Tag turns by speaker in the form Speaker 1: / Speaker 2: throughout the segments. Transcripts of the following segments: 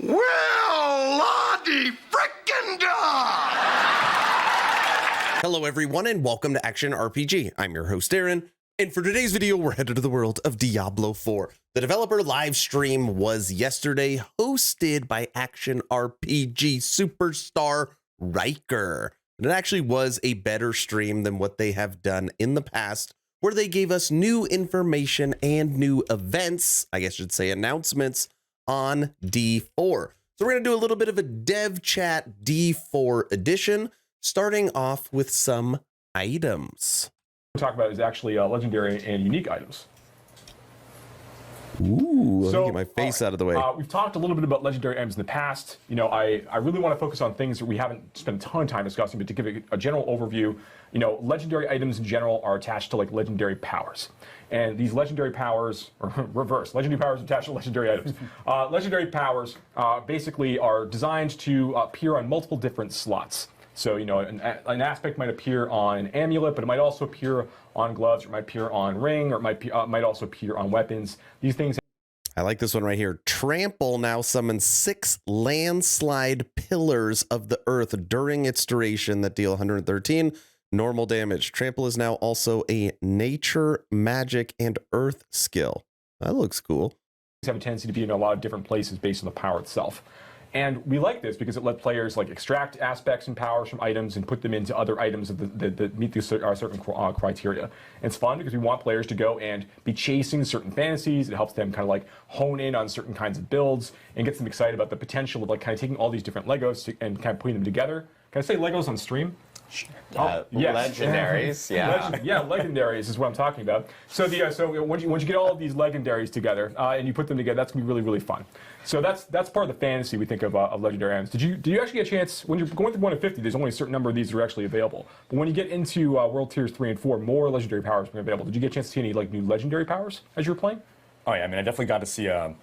Speaker 1: Well, Lottie frickin' da!
Speaker 2: Hello everyone and welcome to Action RPG. I'm your host Aaron, and for today's video we're headed to the world of Diablo 4. The developer live stream was yesterday, hosted by Action RPG superstar Riker. And it actually was a better stream than what they have done in the past, where they gave us new information and new events, I guess I should say announcements, on D4. So we're going to do a little bit of a dev chat D4 edition, starting off with some items.
Speaker 3: What we're talking about is actually legendary and unique items.
Speaker 2: Ooh, let me get my face out of the way.
Speaker 3: We've talked a little bit about legendary items in the past. You know, I really want to focus on things that we haven't spent a ton of time discussing, but to give a general overview, you know, legendary items in general are attached to like legendary powers. And these legendary powers, or reverse, legendary powers attached to legendary items. Legendary powers basically are designed to appear on multiple different slots. So, you know, an aspect might appear on an amulet, but it might also appear on gloves, or it might appear on ring, or it might also appear on weapons. These things.
Speaker 2: I like this one right here. Trample now summons 6 landslide pillars of the earth during its duration that deal 113 normal damage. Trample is now also a nature, magic, and earth skill. That looks cool.
Speaker 3: Have a tendency to be in a lot of different places based on the power itself. And we like this because it let players like extract aspects and powers from items and put them into other items that meet these certain criteria. And it's fun because we want players to go and be chasing certain fantasies. It helps them kind of like hone in on certain kinds of builds and gets them excited about the potential of like kind of taking all these different Legos and kind of putting them together. Can I say Legos on stream?
Speaker 4: Yes. Legendaries, yeah.
Speaker 3: Legendaries is what I'm talking about. So once you get all of these legendaries together and you put them together, that's gonna be really, really fun. So that's part of the fantasy we think of legendary items. Did you actually get a chance when you're going through 1 to 50? There's only a certain number of these that are actually available. But when you get into World Tiers 3 and 4, more legendary powers are available. Did you get a chance to see any like new legendary powers as you were playing?
Speaker 4: Oh yeah, I mean I definitely got to see a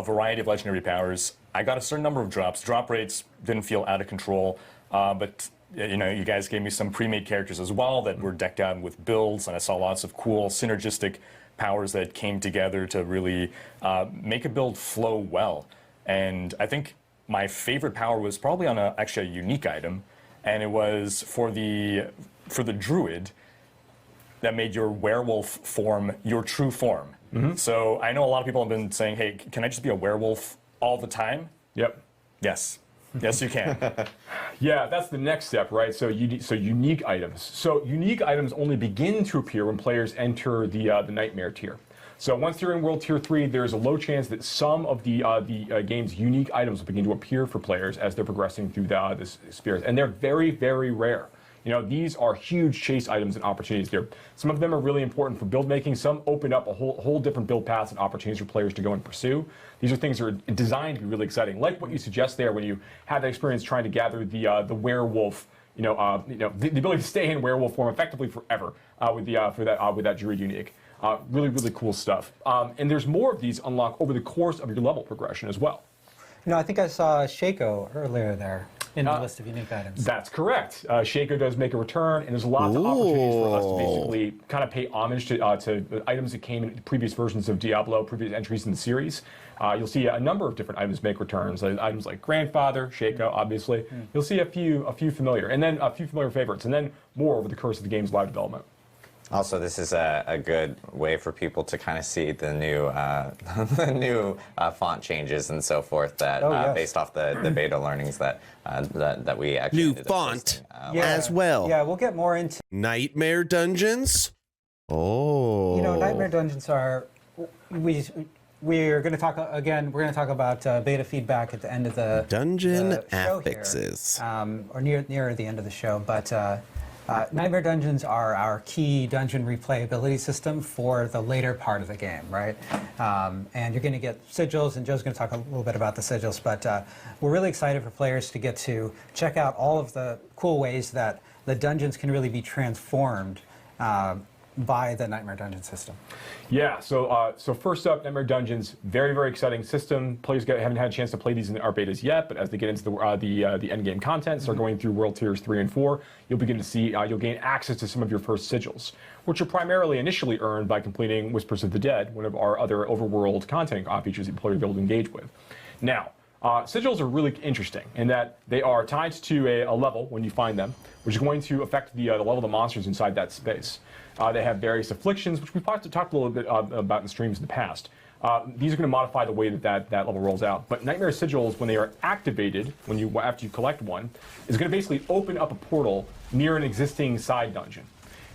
Speaker 4: variety of legendary powers. I got a certain number of drops. Drop rates didn't feel out of control, but you know, you guys gave me some pre-made characters as well that were decked out with builds, and I saw lots of cool synergistic powers that came together to really make a build flow well. And I think my favorite power was probably on actually a unique item, and it was for the druid that made your werewolf form your true form. Mm-hmm. So I know a lot of people have been saying, hey, can I just be a werewolf all the time?
Speaker 3: Yep.
Speaker 4: Yes. Yes, you can.
Speaker 3: Yeah, that's the next step, right? So unique items. So unique items only begin to appear when players enter the Nightmare tier. So once you're in World Tier 3, there's a low chance that some of the game's unique items will begin to appear for players as they're progressing through this experience. And they're very, very rare. You know, these are huge chase items and opportunities here. Some of them are really important for build making. Some open up a whole different build paths and opportunities for players to go and pursue. These are things that are designed to be really exciting, like what you suggest there when you had the experience trying to gather the werewolf. The ability to stay in werewolf form effectively forever with that druid unique. Really, really cool stuff. And there's more of these unlocked over the course of your level progression as well.
Speaker 5: You know, I think I saw Shaco earlier there in the list of unique items.
Speaker 3: That's correct. Shaco does make a return, and there's lots of opportunities for us to basically kind of pay homage to items that came in previous versions of Diablo, previous entries in the series. You'll see a number of different items make returns. Items like Grandfather, Shaco, obviously. You'll see a few familiar, and then a few familiar favorites, and then more over the course of the game's live development.
Speaker 6: Also, this is a good way for people to kind of see the new font changes and so forth that based off the beta learnings that we actually
Speaker 2: new
Speaker 6: ended up
Speaker 2: font
Speaker 6: posting,
Speaker 2: as well.
Speaker 5: Yeah, we'll get more into
Speaker 2: Nightmare dungeons. Oh,
Speaker 5: you know, Nightmare dungeons are we're going to talk again. We're going to talk about beta feedback at the end of the
Speaker 2: dungeon
Speaker 5: show
Speaker 2: affixes,
Speaker 5: here, or near the end of the show, but. Nightmare Dungeons are our key dungeon replayability system for the later part of the game, right? And you're going to get sigils, and Joe's going to talk a little bit about the sigils, but we're really excited for players to get to check out all of the cool ways that the dungeons can really be transformed by the Nightmare Dungeon system.
Speaker 3: Yeah, so first up, Nightmare Dungeons, very, very exciting system. Players haven't had a chance to play these in our betas yet, but as they get into the end game content, start going through World Tiers 3 and 4, you'll begin to see, you'll gain access to some of your first sigils, which are primarily initially earned by completing Whispers of the Dead, one of our other overworld content features that players will be able to engage with. Now, sigils are really interesting in that they are tied to a level when you find them, which is going to affect the level of the monsters inside that space. They have various afflictions, which we've talked a little bit about in streams in the past. These are going to modify the way that level rolls out. But Nightmare Sigils, when they are activated, after you collect one, is going to basically open up a portal near an existing side dungeon.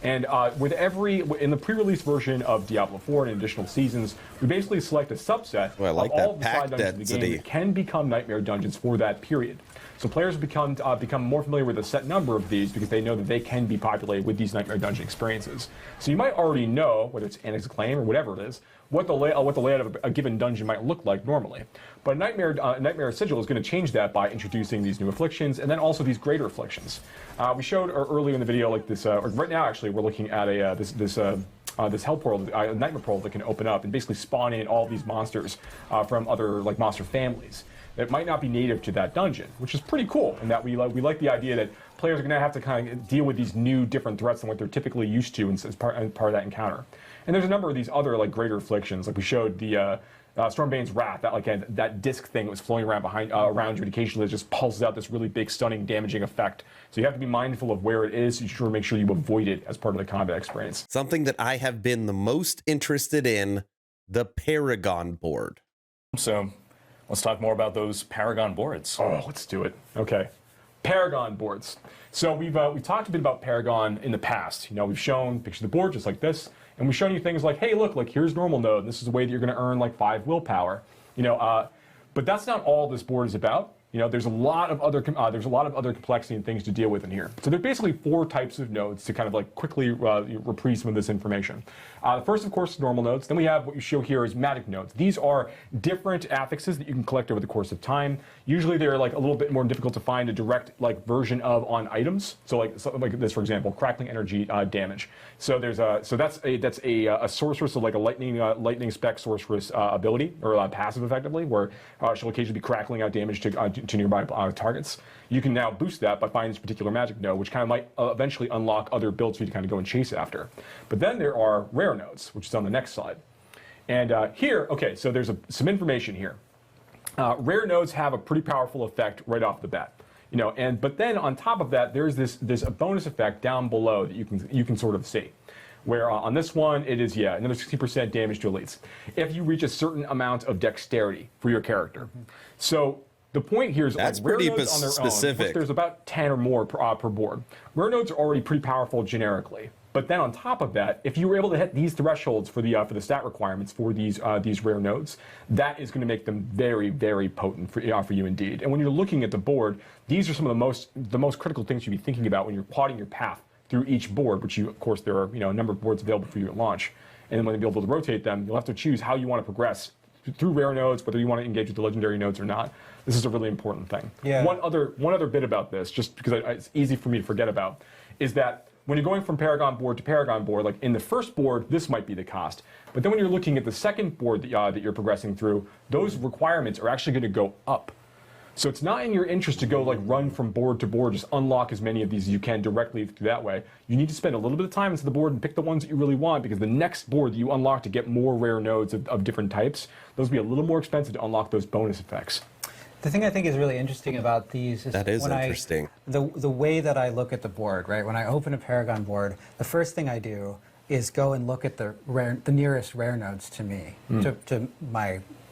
Speaker 3: And in the pre-release version of Diablo IV and additional seasons, we basically select a subset of all the side dungeons in the game that can become Nightmare Dungeons for that period. So players become more familiar with a set number of these because they know that they can be populated with these Nightmare Dungeon experiences. So you might already know, whether it's Annex Acclaim or whatever it is, what the layout of a given dungeon might look like normally. But Nightmare Sigil is going to change that by introducing these new afflictions and then also these greater afflictions. We showed earlier in the video, like this, or right now actually, we're looking at this hell portal, a nightmare portal that can open up and basically spawn in all these monsters from other monster families that might not be native to that dungeon, which is pretty cool. In that we like the idea that players are going to have to kind of deal with these new different threats than what they're typically used to as part of that encounter. And there's a number of these other greater afflictions, like we showed the Stormbane's Wrath, that disc thing that was floating around around you, and occasionally it just pulses out this really big, stunning, damaging effect. So you have to be mindful of where it is. You should make sure you avoid it as part of the combat experience.
Speaker 2: Something that I have been the most interested in, the Paragon Board.
Speaker 4: So let's talk more about those Paragon boards.
Speaker 3: Oh, let's do it. Okay. Paragon boards. So we've talked a bit about Paragon in the past. We've shown pictures of the board just like this, and we've shown you things like, hey, look, here's normal node, and this is the way that you're going to earn 5 willpower. But that's not all this board is about. There's a lot of other complexity and things to deal with in here. So there are basically 4 types of nodes to kind of quickly reprise some of this information. The first, of course, is normal nodes. Then we have what you show here is magic nodes. These are different affixes that you can collect over the course of time. Usually they're a little bit more difficult to find a direct version of on items. So something like this, for example, crackling energy damage. So that's a sorceress, so a lightning spec sorceress ability or passive effectively, where she'll occasionally be crackling out damage to nearby targets. You can now boost that by finding this particular magic node, which kind of might eventually unlock other builds for you to kind of go and chase after. But then there are rare nodes, which is on the next slide. And here, okay, so there's some information here. Rare nodes have a pretty powerful effect right off the bat. But then on top of that, there's this bonus effect down below that you can sort of see. Where on this one, it is, another 60% damage to elites if you reach a certain amount of dexterity for your character. So the point here is
Speaker 2: that's
Speaker 3: rare
Speaker 2: pretty
Speaker 3: nodes on their
Speaker 2: specific.
Speaker 3: Own, there's about 10 or more per board. Rare nodes are already pretty powerful generically. But then on top of that, if you were able to hit these thresholds for the stat requirements for these rare nodes, that is going to make them very, very potent for you indeed. And when you're looking at the board, these are some of the most critical things you'd be thinking about when you're plotting your path through each board, which of course there are a number of boards available for you at launch. And then when you'll be able to rotate them, you'll have to choose how you want to progress through rare nodes, whether you want to engage with the legendary nodes or not. This is a really important thing.
Speaker 5: Yeah.
Speaker 3: One other bit about this, just because it's easy for me to forget about, is that when you're going from Paragon board to Paragon board, in the first board, this might be the cost. But then when you're looking at the second board that you're progressing through, those requirements are actually going to go up. So it's not in your interest to go run from board to board, just unlock as many of these as you can directly through that way. You need to spend a little bit of time into the board and pick the ones that you really want, because the next board that you unlock to get more rare nodes of different types, those will be a little more expensive to unlock those bonus effects.
Speaker 5: The thing I think is really interesting about these is
Speaker 2: interesting.
Speaker 5: The way that I look at the board, right? When I open a Paragon board, the first thing I do is go and look at the nearest rare nodes to me, to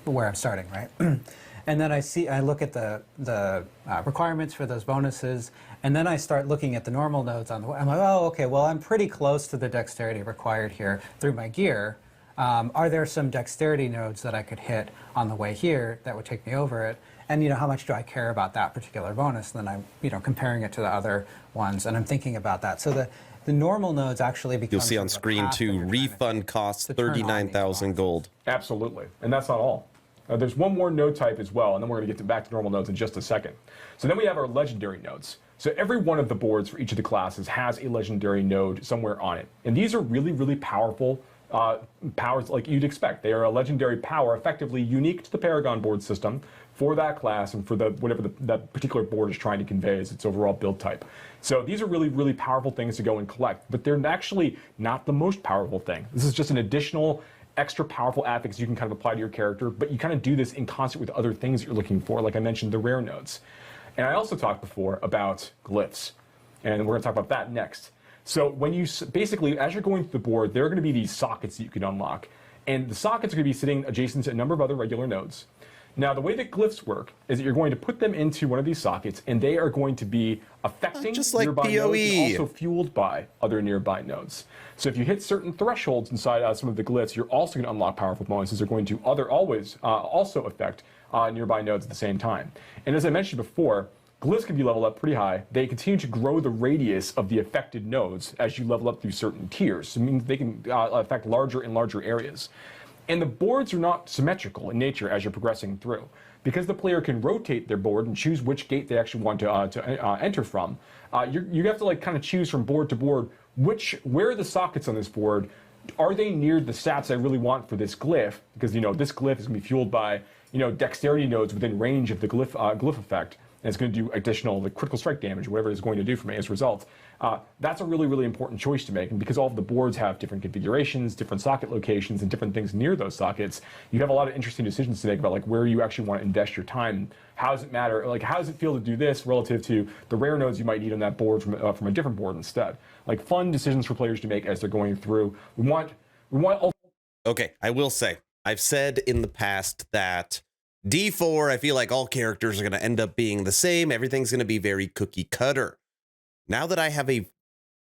Speaker 5: where I'm starting, right? And then I look at the requirements for those bonuses, and then I start looking at the normal nodes on the way. I'm like, oh, okay, well, I'm pretty close to the dexterity required here through my gear. Are there some dexterity nodes that I could hit on the way here that would take me over it? And how much do I care about that particular bonus? And then I'm comparing it to the other ones, and I'm thinking about that. So the normal nodes actually become.
Speaker 2: You'll see on screen too. Refund costs 39,000 gold.
Speaker 3: Absolutely, and that's not all. There's one more node type as well, and then we're going to get back to normal nodes in just a second. So then we have our legendary nodes. So every one of the boards for each of the classes has a legendary node somewhere on it. And these are really, really powerful powers like you'd expect. They are a legendary power, effectively unique to the Paragon board system for that class and for whatever that particular board is trying to convey as its overall build type. So these are really, really powerful things to go and collect, but they're actually not the most powerful thing. This is just an additional extra powerful affix you can kind of apply to your character, but you kind of do this in concert with other things that you're looking for, like I mentioned, the rare nodes. And I also talked before about glyphs, and we're going to talk about that next. So when you basically, as you're going through the board, there are going to be these sockets that you can unlock, and the sockets are going to be sitting adjacent to a number of other regular nodes. Now, the way that glyphs work is that you're going to put them into one of these sockets, and they are going to be affecting
Speaker 2: just like
Speaker 3: nearby
Speaker 2: PoE.
Speaker 3: nodes and also fueled by other nearby nodes. So if you hit certain thresholds inside some of the glyphs, you're also going to unlock powerful bonuses. They're going to always also affect nearby nodes at the same time. And as I mentioned before, glyphs can be leveled up pretty high. They continue to grow the radius of the affected nodes as you level up through certain tiers. So it means they can affect larger and larger areas. And the boards are not symmetrical in nature as you're progressing through. Because the player can rotate their board and choose which gate they actually want to enter from, you have to like kind of choose from board to board where are the sockets on this board. Are they near the stats I really want for this glyph? Because this glyph is going to be fueled by dexterity nodes within range of the glyph effect. And it's going to do additional critical strike damage, whatever it's going to do for me as a result. That's a really, really important choice to make. And because all of the boards have different configurations, different socket locations, and different things near those sockets, you have a lot of interesting decisions to make about where you actually want to invest your time. How does it matter? How does it feel to do this relative to the rare nodes you might need on that board from a different board instead? Fun decisions for players to make as they're going through. We want.
Speaker 2: Okay, I will say, I've said in the past that D4, I feel like all characters are going to end up being the same. Everything's going to be very cookie cutter. Now that I have a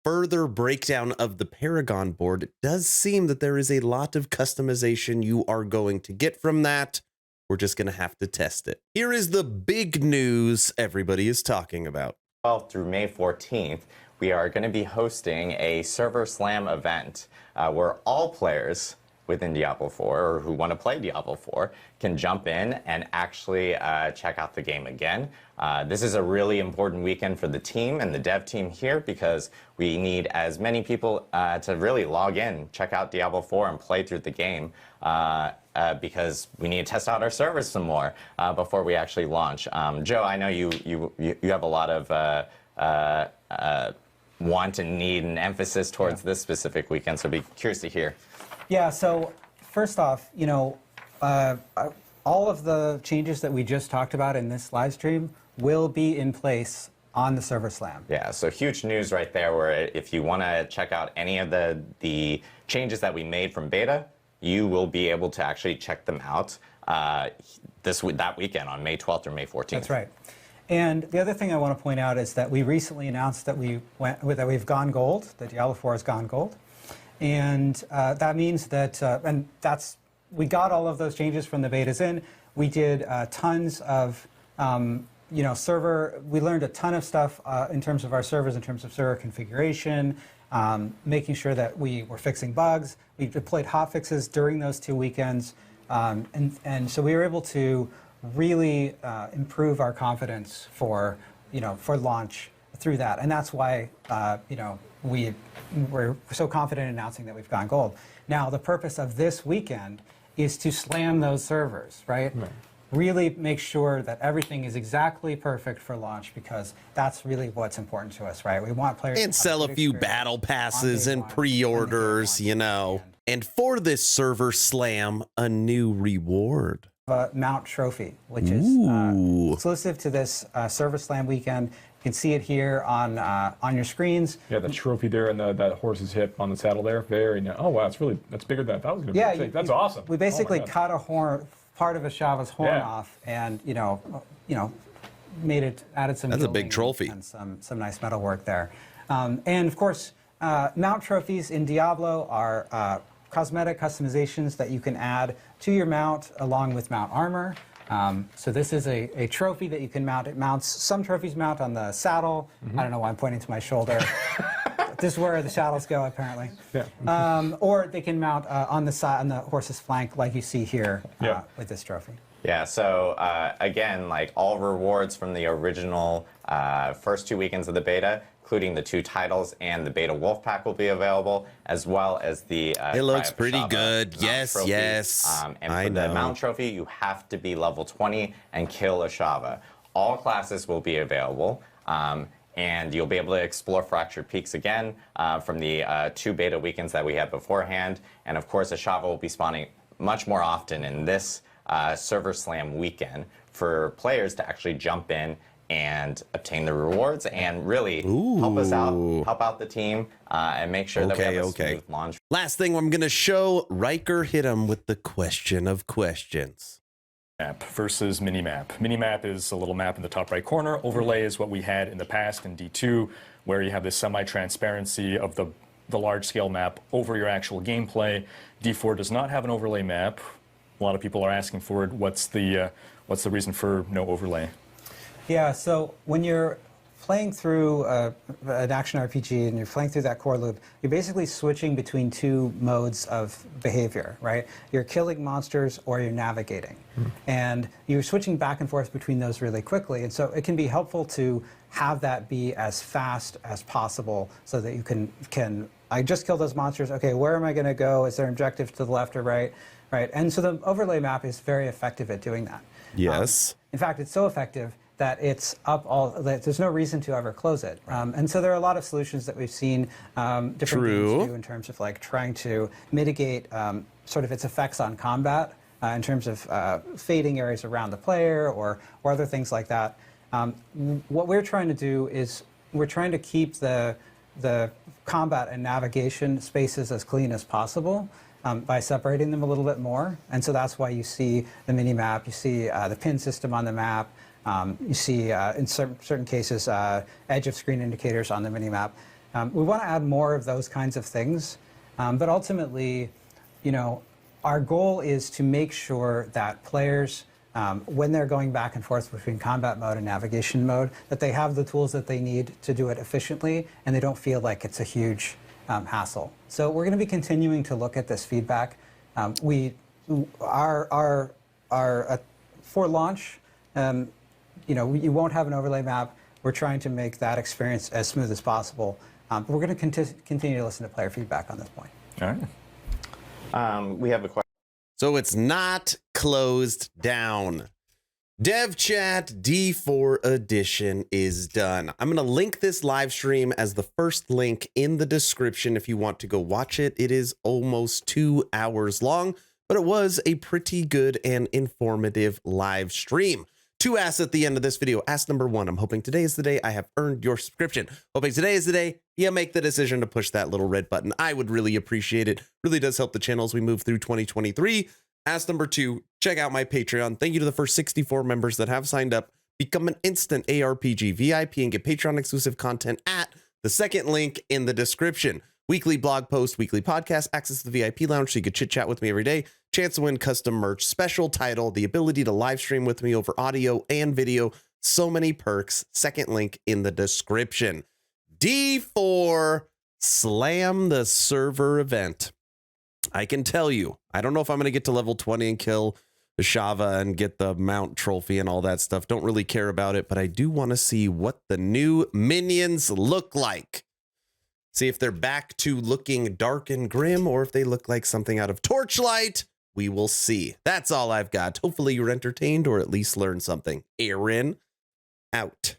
Speaker 2: further breakdown of the Paragon board, it does seem that there is a lot of customization you are going to get from that. We're just going to have to test it. Here is the big news everybody is talking about.
Speaker 6: 12th through May 14th, we are going to be hosting a Server Slam event where all players within Diablo 4 or who want to play Diablo 4 can jump in and actually check out the game again. This is a really important weekend for the team and the dev team here because we need as many people to really log in, check out Diablo 4 and play through the game because we need to test out our servers some more before we actually launch. Joe, I know you have a lot of want and need and emphasis towards this specific weekend, so I'd be curious to hear.
Speaker 5: Yeah, so first off, all of the changes that we just talked about in this live stream will be in place on the Server Slam.
Speaker 6: Yeah, so huge news right there where if you want to check out any of the changes that we made from beta, you will be able to actually check them out that weekend on May 12th or May 14th.
Speaker 5: That's right. And the other thing I want to point out is that we recently announced that we've gone gold, that Diablo 4 has gone gold. And that means that, we got all of those changes from the betas in. We did tons of, we learned a ton of stuff in terms of our servers, in terms of server configuration, making sure that we were fixing bugs. We deployed hotfixes during those 2 weekends. And so we were able to really improve our confidence for launch through that. And that's why, we're so confident in announcing that we've gone gold. Now, the purpose of this weekend is to slam those servers, right? Really make sure that everything is exactly perfect for launch because that's really what's important to us, right? We want players
Speaker 2: and sell a few battle passes and pre-orders, And for this Server Slam, a new reward.
Speaker 5: Mount Trophy, which is exclusive to this Server Slam weekend. You can see it here on your screens.
Speaker 3: Yeah, the trophy there and that horse's hip on the saddle there. Very nice. Oh wow, that's bigger than I thought it was going to be. That's awesome.
Speaker 5: We basically cut a horn, part of a Shava's horn off, and added some.
Speaker 2: That's a big trophy
Speaker 5: and some nice metal work there. And of course, mount trophies in Diablo are cosmetic customizations that you can add to your mount along with mount armor. So this is a trophy that you can mount. Some trophies mount on the saddle. I don't know why I'm pointing to my shoulder. This is where the saddles go, apparently. Yeah. Or they can mount on the side, on the horse's flank, like you see here with this trophy.
Speaker 6: Yeah, so again, all rewards from the original first 2 weekends of the beta, including the 2 titles and the beta wolf pack will be available, as well as the
Speaker 2: it looks pretty good. Yes,
Speaker 6: trophy.
Speaker 2: Yes.
Speaker 6: And for the mount trophy, you have to be level 20 and kill a Shava. All classes will be available. and you'll be able to explore Fractured Peaks again from the 2 beta weekends that we had beforehand. And of course, Ashava will be spawning much more often in this Server Slam weekend for players to actually jump in and obtain the rewards and really help us out, help out the team, and make sure that we have a smooth launch.
Speaker 2: Last thing I'm going to show, Riker hit him with the question of questions.
Speaker 4: Map versus Minimap. Minimap is a little map in the top right corner. Overlay is what we had in the past in D2, where you have this semi-transparency of the large-scale map over your actual gameplay. D4 does not have an overlay map. A lot of people are asking for it. What's the reason for no overlay?
Speaker 5: Yeah, so when you're playing through an action RPG and you're playing through that core loop, you're basically switching between 2 modes of behavior, right? You're killing monsters or you're navigating. And you're switching back and forth between those really quickly. And so it can be helpful to have that be as fast as possible so that you can I just killed those monsters. Okay, where am I going to go? Is there an objective to the left or right? Right. And so the overlay map is very effective at doing that.
Speaker 2: Yes.
Speaker 5: In fact, it's so effective that it's up that there's no reason to ever close it. And so there are a lot of solutions that we've seen different games do in terms of like trying to mitigate sort of its effects on combat in terms of fading areas around the player or other things like that. What we're trying to do is we're trying to keep the combat and navigation spaces as clean as possible by separating them a little bit more. And so that's why you see the mini-map, you see the pin system on the map, you see, in certain cases, edge of screen indicators on the mini-map. We want to add more of those kinds of things, but ultimately, you know, our goal is to make sure that players, when they're going back and forth between combat mode and navigation mode, that they have the tools that they need to do it efficiently, and they don't feel like it's a huge hassle. So we're going to be continuing to look at this feedback. For launch, you know, you won't have an overlay map. We're trying to make that experience as smooth as possible. But we're going to continue to listen to player feedback on this point.
Speaker 4: All right.
Speaker 6: We have a question.
Speaker 2: So it's not closed down. Dev Chat D4 edition is done. I'm going to link this live stream as the first link in the description if you want to go watch it. It is almost 2 hours long, but it was a pretty good and informative live stream. 2 asks at the end of this video. Ask number 1, I'm hoping today is the day I have earned your subscription. Hoping today is the day you make the decision to push that little red button. I would really appreciate it. Really does help the channel as we move through 2023. Ask number 2, check out my Patreon. Thank you to the first 64 members that have signed up. Become an instant ARPG VIP and get Patreon exclusive content at the second link in the description. Weekly blog post, weekly podcast, access to the VIP lounge so you could chit chat with me every day, chance to win custom merch, special title, the ability to live stream with me over audio and video, so many perks. Second link in the description. D4 Slam the Server event. I can tell you, I don't know if I'm going to get to level 20 and kill Ashava and get the mount trophy and all that stuff. Don't really care about it, but I do want to see what the new minions look like. See if they're back to looking dark and grim or if they look like something out of Torchlight. We will see. That's all I've got. Hopefully you're entertained or at least learned something. Aaron, out.